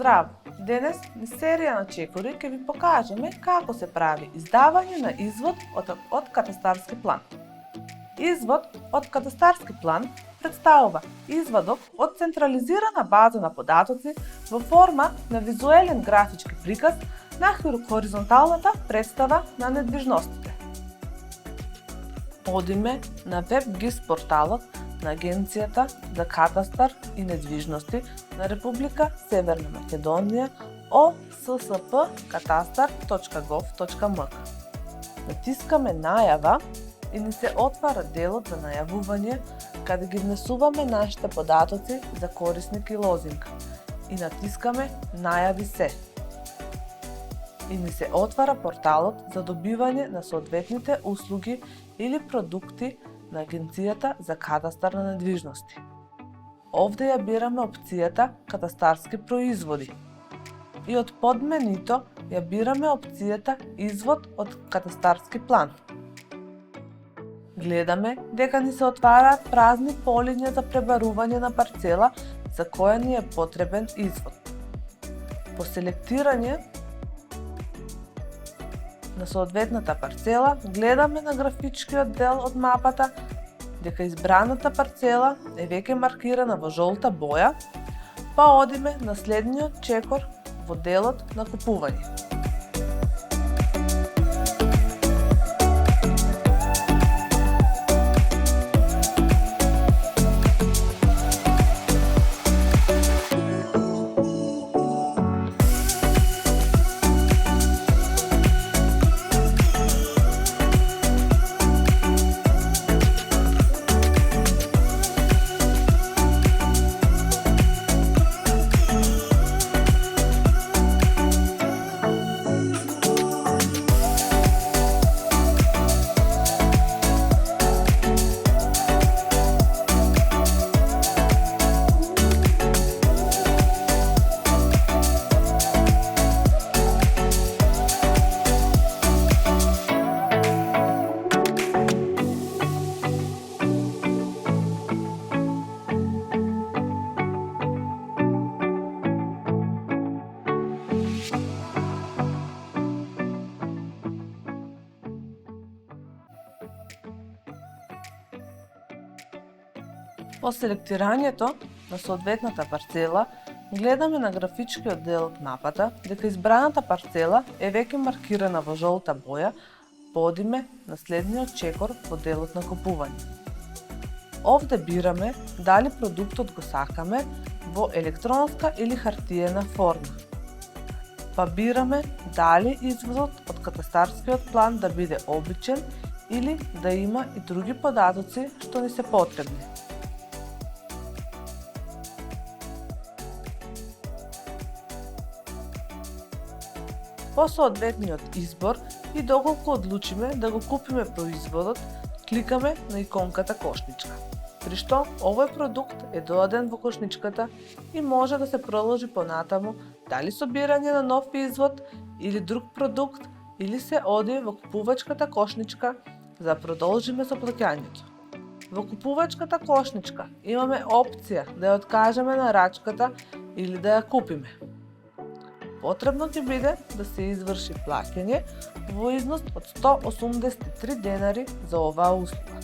Здраво! Денес низ серија на чекори ќе ви покажеме како се прави издавање на извод од катастарски план. Извод од катастарски план представува извадок од централизирана база на податоци во форма на визуелен графички приказ на хоризонталната представа на недвижностите. Одиме на WebGIS порталот на Агенцијата за катастар и недвижности на Република Северна Македонија ossp.katastar.gov.mk. Натискаме најава и ни се отвара делот за најавување каде ги внесуваме нашите податоци за корисник и лозинг и натискаме најави се. И ни се отвара порталот за добивање на соодветните услуги или продукти на Агенцијата за катастар на недвижности. Овде ја бираме опцијата Катастарски производи и од подменито ја бираме опцијата Извод од катастарски план. Гледаме дека ни се отвараат празни полиња за пребарување на парцела за која ни е потребен извод. По селектирање на соодветната парцела, гледаме на графичкиот дел од мапата дека избраната парцела е веќе маркирана во жолта боја, па одиме на следниот чекор во делот на купување. По селектирањето на соодветната парцела, гледаме на графичкиот дел од мапата дека избраната парцела е веќе маркирана во жолта боја, подиме на следниот чекор во делот на купување. Овде бираме дали продуктот го сакаме во електронска или хартиена форма. Па бираме дали изводот од катастарскиот план да биде обичен или да има и други податоци што ни се потребни. По соодветниот избор и доколку одлучиме да го купиме производот, кликаме на иконката кошничка, при што овој продукт е додаден во кошничката и може да се продолжи понатаму дали собирање на нов извод или друг продукт или се оди во купувачката кошничка за да продолжиме со плаќањето. Во купувачката кошничка имаме опција да ја откажеме на рачката или да ја купиме. Потребно ќе биде да се изврши плаќање во износ од 183 денари за оваа услуга.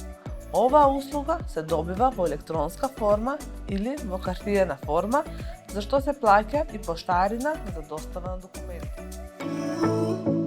Оваа услуга се добива во електронска форма или во хартиена форма, за што се плаќа и поштарина за достава на документи.